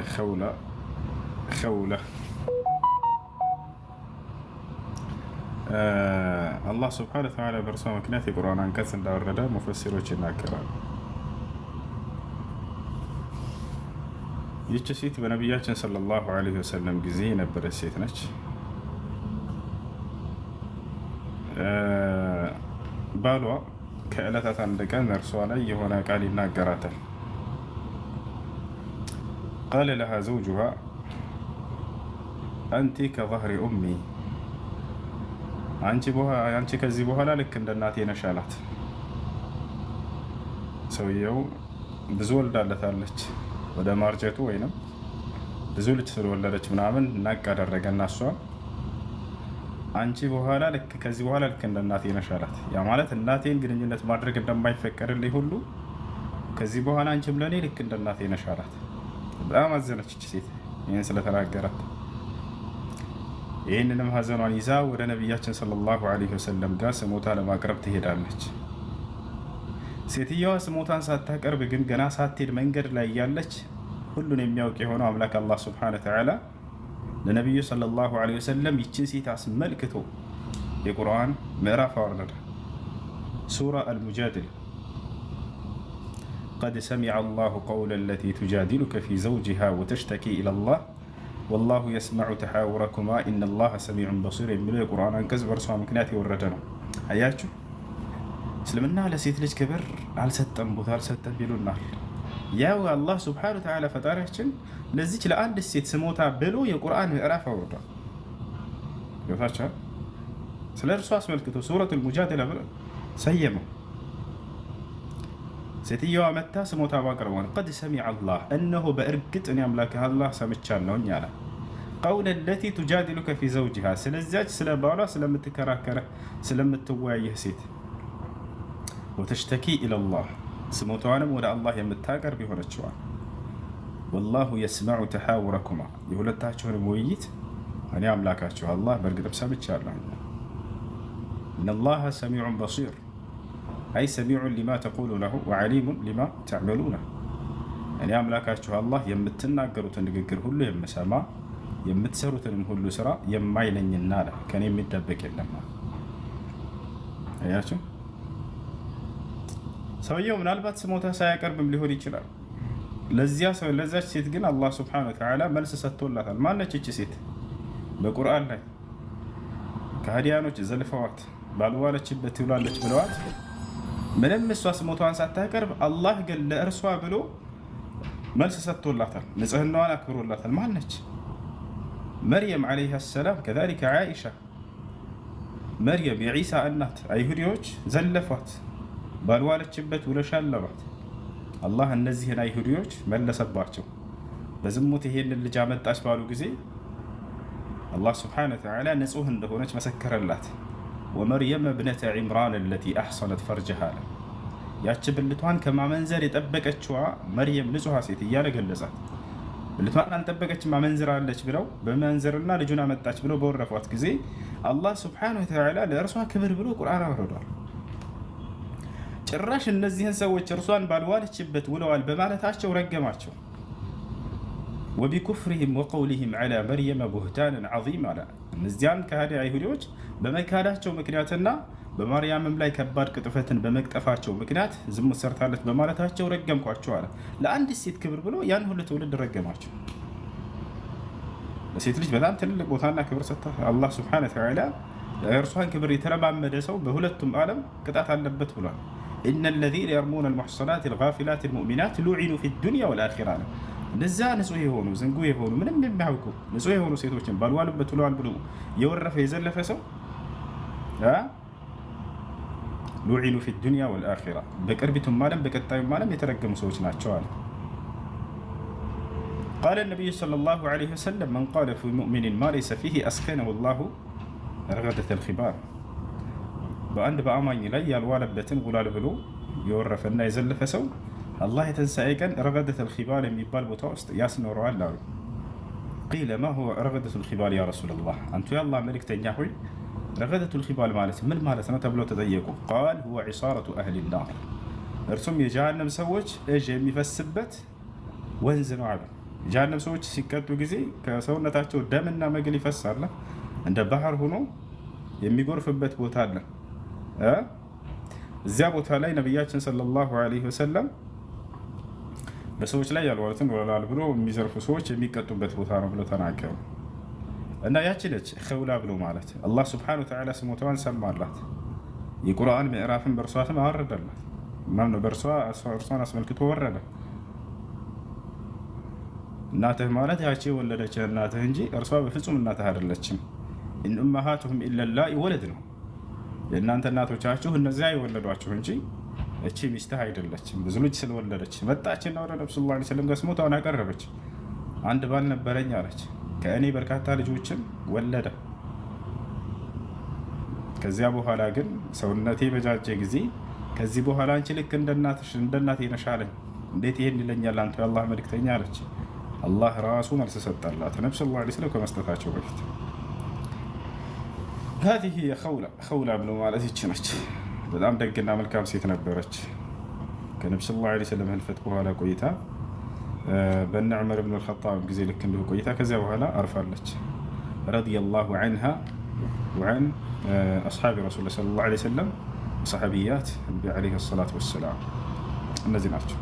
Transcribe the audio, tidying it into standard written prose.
خولة الله سبحانه وتعالى برسوم مكنات القرآن عن كثن دار رداء مفسروች ይናገራሉ። ይህች ሴት በነቢያችን ሰለላሁ ዐለይሂ ወሰለም ጊዜ የነበረች ሴት ነች። ባሏ ከዕለታት አንድ ቀን እርሷ ላይ የሆነ ቃል ይናገራታል። ቃለ ለሃ ዘውጁሃ አንቲ ከظهر ኡሚ፣ አንቺ ከዚህ በኋላ ልክ እንደ እናቴ ነሽ አላት። ሰውየው ብዙ ወልዳለታለች፣ ወደ ማርጀቱ ወይንም ብዙ ልጅ ስለወለደች ምናምን ናቅ አደረገና እሷ አንቺ በኋላ ከዚህ በኋላ ልክ እንደ እናቴ ነሽ አላት። ያ ማለት እናቴን ግንኙነት ማድረግ እንደማይፈቀድልኝ ሁሉ ከዚህ በኋላ አንቺም ለኔ ልክ እንደ እናቴ ነሽ አላት። በጣም አዘነች ሴት ይህን ስለተናገራት። ይህንንም ሀዘኗን ይዛ ወደ ነቢያችን ሰለላሁ ዐለይሂ ወሰለም ጋር ስሞታ ለማቅረብ ትሄዳለች። ሴትየዋ ስሞታን ሳታቀርብ ግን ገና ሳትሄድ መንገድ ላይ ያለች ሁሉን የሚያውቅ የሆነው አምላክ አላህ ሱብሓነሁ ወተዓላ ለነቢዩ ሰለላሁ ዐለይሂ ወሰለም ይችን ሴት አስመልክቶ የቁርአን ምዕራፍ አወረደ። ሱራ አልሙጃዲላ ቀድ ሰሚዐ አላሁ ቀውለ ለቲ ቱጃዲሉከ ፊ ዘውጅሃ ወተሽተኪ ኢለላህ ወላሁ የስመዑ ተሓውረኩማ ኢነላሀ ሰሚዑን በሲር የሚለው የቁርአን አንቀጽ በእርሷ ምክንያት የወረደ ነው። አያችሁ፣ እስልምና ለሴት ልጅ ክብር አልሰጠም፣ ቦታ አልሰጠም ይሉናል። ያው አላህ ሱብሓነሁ ወተዓላ ፈጣሪያችን ለዚች ለአንድ ሴት ስሞታ ብሎ የቁርአን ምዕራፍ አውርዷል። ገብታችኋል? ስለ እርሷ አስመልክቶ ሱረቱል ሙጃዲላ ብሎ ሰየመው። ሴትየዋ መታ ስሞታ ባቀርበዋል። ቀድ ሰሚዐ አላህ፣ እነሆ በእርግጥ እኔ አምላክህ አላህ ሰምቻለሁኝ አለ። ቀውለ ለቲ ቱጃዲሉከ ፊ ዘውጅሃ፣ ስለዚያች ስለ ባሏ ስለምትከራከረ ስለምትወያየህ ሴት፣ ወተሽተኪ ኢለላህ፣ ስሞታዋንም ወደ አላህ የምታቀርብ የሆነችዋል። ወላሁ የስመዑ ተሓውረኩማ፣ የሁለታችሁንም ውይይት እኔ አምላካችሁ አላህ በእርግጥም ሰምቻለሁ። ኢነላሀ ሰሚዑን በሲር አይ ሰሚዑን ሊማ ተቁሉነሁ ወዓሊሙን ሊማ ተዕመሉነ፣ እኔ አምላካችሁ አላህ የምትናገሩትን ንግግር ሁሉ የምሰማ የምትሰሩትንም ሁሉ ስራ የማይለኝና አለ። ከኔ የሚደበቅ የለም። አያችሁ፣ ሰውየው ምናልባት ስሞታ ሳያቀርብም ሊሆን ይችላል። ለዛች ሴት ግን አላህ ሱብሓነሁ ወተዓላ መልስ ሰጥቶላታል። ማነች እቺ ሴት? በቁርአን ላይ ከሃዲያኖች ዘልፈዋት ባልዋለችበት ትውላለች ብለዋት ምንም እሷ ስሞታዋን ሳታቀርብ አላህ ግን ለእርሷ ብሎ መልስ ሰጥቶላታል፣ ንጽህናዋን አክብሮላታል። ማነች? መርየም ዓለይሃ ሰላም። ከዛሊከ ዓኢሻ፣ መርየም የዒሳ እናት። አይሁዲዎች ዘለፏት፣ ባልዋለችበት ውለሻል አሏት። አላህ እነዚህን አይሁዲዎች መለሰባቸው። በዝሙት ይሄንን ልጅ አመጣች ባሉ ጊዜ አላህ ስብሓነሁ ወተዓላ ንጹህ እንደሆነች መሰከረላት። ወመርየም እብነተ ዒምራን አለቲ አሕሰነት ፈርጀሃ አለ። ያች ብልቷን ከማመንዘር የጠበቀችዋ መርየም ንጹሐ ሴት እያለ ገለጻት። ብልቷን አልጠበቀችም አመንዝራለች ብለው በመንዘርና ልጁን አመጣች ብለው በወረፏት ጊዜ አላህ ስብሓነሁ ወተዓላ ለእርሷ ክብር ብሎ ቁርአን አወርዷል። ጭራሽ እነዚህን ሰዎች እርሷን ባልዋለችበት ውለዋል በማለታቸው ረገማቸው። ወቢኩፍሪሂም ወቀውሊሂም ዐላ መርየመ ቡህታንን ዐዚም አለ። እነዚያን ከሃዲ አይሁዲዎች በመካዳቸው ምክንያትና በማርያምም ላይ ከባድ ቅጥፈትን በመቅጠፋቸው ምክንያት ዝሙት ሰርታለች በማለታቸው ረገምኳቸው አለ። ለአንዲት ሴት ክብር ብሎ ያን ሁሉ ትውልድ ረገማቸው። ለሴት ልጅ በጣም ትልቅ ቦታና ክብር ሰጥታ አላህ ሱብሓነሁ ወተዓላ እርሷን ክብር የተለማመደ ሰው በሁለቱም ዓለም ቅጣት አለበት ብሏል። ኢነ ለዚነ የርሙነ አልሙሕሰናት አልጋፊላት አልሙእሚናት ሉዒኑ ፊ ዱንያ ወልአኺራ አለ። እነዛ ንጹህ የሆኑ ዝንጉ የሆኑ ምንም የሚያውቁ ንጹህ የሆኑ ሴቶችን ባልዋሉበት ውለዋል ብሎ የወረፈ የዘለፈ ሰው ሉዒኑ ፊ ዱንያ ወልአኺራ፣ በቅርቢቱም ዓለም በቀጣዩም ዓለም የተረገሙ ሰዎች ናቸው አለ። ቃለ ነቢዩ ሰለላሁ ዐለይሂ ወሰለም መን ቃለ ፊ ሙእሚኒን ማ ለይሰ ፊህ አስከነሁ ላሁ ረገደተል ኺባር፣ በአንድ በአማኝ ላይ ያልዋለበትን ውሏል ብሎ የወረፈና የዘለፈ ሰው አላህ የትንሣኤ ቀን ረገደተል ኺባል የሚባል ቦታ ውስጥ ያስኖረዋል አሉ። ቂለ ማ ሁወ ረገደቱል ኺባል ያ ረሱለላህ፣ አንቱ የአላህ መልእክተኛ ሆይ ረገደቱል ኺባል ማለት ምን ማለት ነው ተብለው ተጠየቁ። ቃል ሁወ ዒሳረቱ አህሊ ናር፣ እርሱም የጀሃነም ሰዎች እጅ የሚፈስበት ወንዝ ነው አሉ። ጀሃነም ሰዎች ሲቀጡ ጊዜ ከሰውነታቸው ደምና መግል ይፈሳል። እንደ ባህር ሆኖ የሚጎርፍበት ቦታ አለ። እዚያ ቦታ ላይ ነቢያችን ሰለላሁ ዐለይሂ ወሰለም በሰዎች ላይ ያልዋሉትን ወላል ብሎ የሚዘርፉ ሰዎች የሚቀጡበት ቦታ ነው ብሎ ተናገሩ። እና ያቺ ነች ኸውላ ብሎ ማለት አላህ ሱብሓነሁ ወተዓላ ስሞታዋን ሰማላት። የቁርአን ምዕራፍን በእርሷ ስም አወረደላት። ማነው እርሷን አስመልክቶ ወረደ። እናትህ ማለት ያቺ የወለደች እናትህ እንጂ እርሷ በፍጹም እናትህ አይደለችም። ኢን ኡመሃቱሁም ኢለላኢ ወለድ ነው። የእናንተ እናቶቻችሁ እነዚያ የወለዷችሁ እንጂ እቺ ሚስትህ አይደለችም። ብዙ ልጅ ስለወለደች መጣችና ወደ ነብዩ ሰለላሁ ዐለይሂ ወሰለም ጋር ስሞታውን አቀረበች። አንድ ባል ነበረኝ አለች። ከእኔ በርካታ ልጆችን ወለደ። ከዚያ በኋላ ግን ሰውነቴ በጃጀ ጊዜ ከዚህ በኋላ አንቺ ልክ እንደ እናቴ ነሽ አለኝ። እንዴት ይሄን ይለኛል አንተ የአላህ መልእክተኛ አለች። አላህ ራሱ መልስ ሰጠላት ነብዩ ሰለላሁ ዐለይሂ ወሰለም ከመስጠታቸው በፊት። هذه ኸውላ ብሎ ማለት ይች ነች። በጣም ደግና መልካም ሴት ነበረች። ከነብዩ ሰለላሁ ዐለይሂ ወሰለም ህልፈት በኋላ ቆይታ በእነ ዑመር ብን አልኸጣብ ጊዜ ልክ እንዲሁ ቆይታ ከዚያ በኋላ አርፋለች። ረዲየላሁ ዐንሃ ወዐን አስሓቢ ረሱል ሰለላሁ ዐለይሂ ወሰለም ሰሓቢያት ነቢ ዐለይሂ ሰላቱ ወሰላም እነዚህ ናቸው።